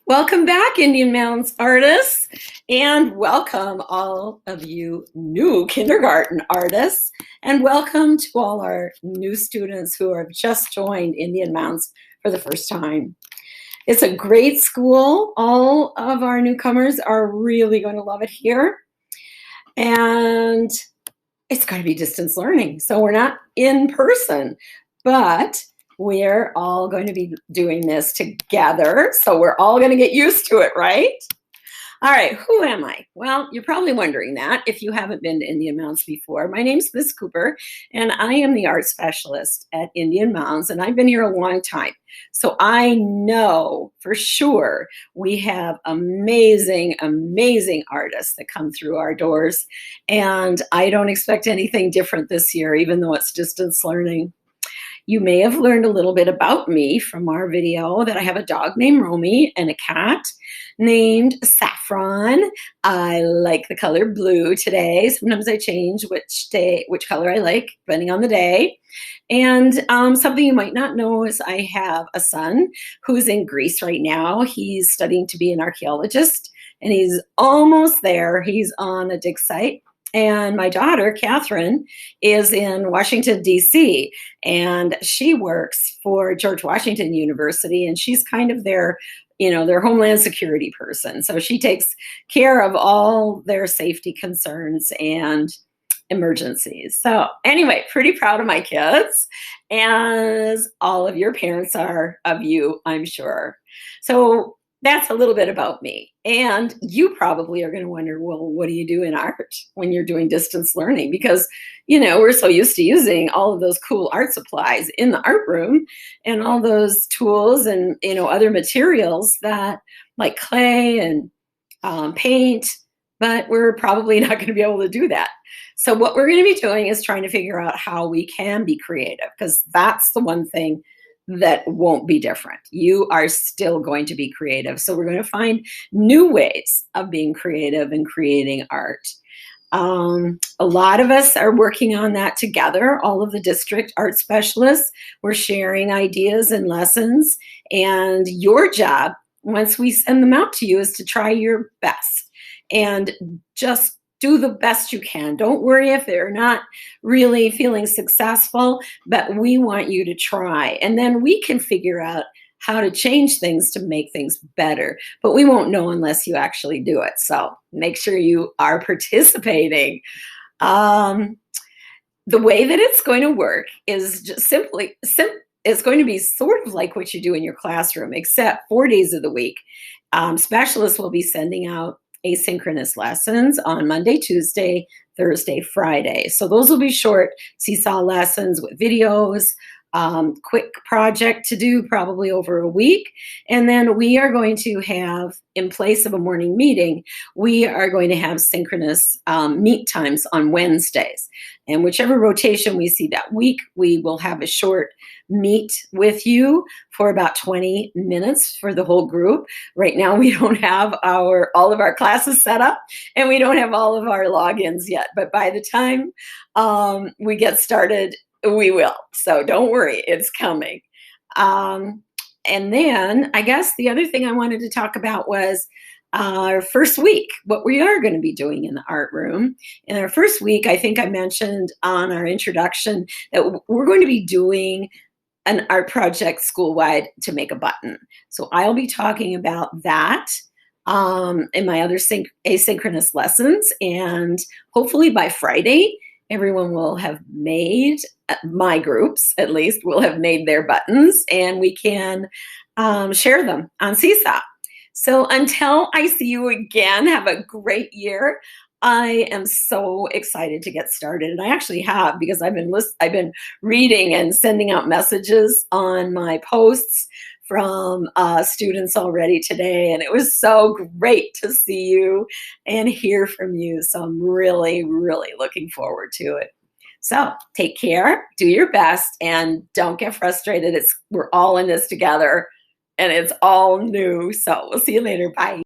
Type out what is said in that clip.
Welcome back, Indian Mounds artists, and welcome all of you new kindergarten artists, and welcome to all our new students who have just joined Indian Mounds for the first time. It's a great school. All of our newcomers are really going to love it here, and it's going to be distance learning, so we're not in person, but we're all going to be doing this together, so we're all going to get used to it, right? All right, who am I? Well, you're probably wondering that if you haven't been to Indian Mounds before. My name's Miss Cooper, and I am the art specialist at Indian Mounds, and I've been here a long time. So I know for sure we have amazing, amazing artists that come through our doors, and I don't expect anything different this year, even though it's distance learning. You may have learned a little bit about me from our video that I have a dog named Romy and a cat named Saffron. I like the color blue today. Sometimes I change which color I like, depending on the day. And something you might not know is I have a son who's in Greece right now. He's studying to be an archaeologist, and he's almost there. He's on a dig site. And my daughter, Catherine, is in Washington, D.C., and she works for George Washington University, and she's kind of their Homeland Security person. So she takes care of all their safety concerns and emergencies. So anyway, pretty proud of my kids, as all of your parents are of you, I'm sure. So that's a little bit about me. And you probably are going to wonder, well, what do you do in art when you're doing distance learning? Because, we're so used to using all of those cool art supplies in the art room and all those tools and, other materials that like clay and paint, but we're probably not going to be able to do that. So what we're going to be doing is trying to figure out how we can be creative, because that's the one thing that won't be different. You are still going to be creative. So we're going to find new ways of being creative and creating art. A lot of us are working on that together. All of the district art specialists, we're sharing ideas and lessons. And your job, once we send them out to you, is to try your best and just do the best you can. Don't worry if they're not really feeling successful, but we want you to try. And then we can figure out how to change things to make things better. But we won't know unless you actually do it. So make sure you are participating. The way that it's going to work is just it's going to be sort of like what you do in your classroom, except 4 days of the week. Specialists will be sending out asynchronous lessons on Monday, Tuesday, Thursday, Friday. So those will be short seesaw lessons with videos, quick project to do probably over a week. And then we are going to have, in place of a morning meeting, we are going to have synchronous meet times on Wednesdays. And whichever rotation we see that week, we will have a short meet with you for about 20 minutes for the whole group. Right now, we don't have all of our classes set up, and we don't have all of our logins yet. But by the time we get started, we will. So don't worry, it's coming. And then I guess the other thing I wanted to talk about was our first week, what we are going to be doing in the art room. In our first week, I think I mentioned on our introduction that we're going to be doing an art project school-wide to make a button. So I'll be talking about that in my other asynchronous lessons. And hopefully by Friday, everyone will have made, my groups at least, will have made their buttons, and we can share them on Seesaw. So until I see you again, have a great year. I am so excited to get started, and I actually have, because I've been reading and sending out messages on my posts from students already today, and it was so great to see you and hear from you. So I'm really, really looking forward to it. So take care, do your best, and don't get frustrated. We're all in this together, and it's all new. So we'll see you later. Bye.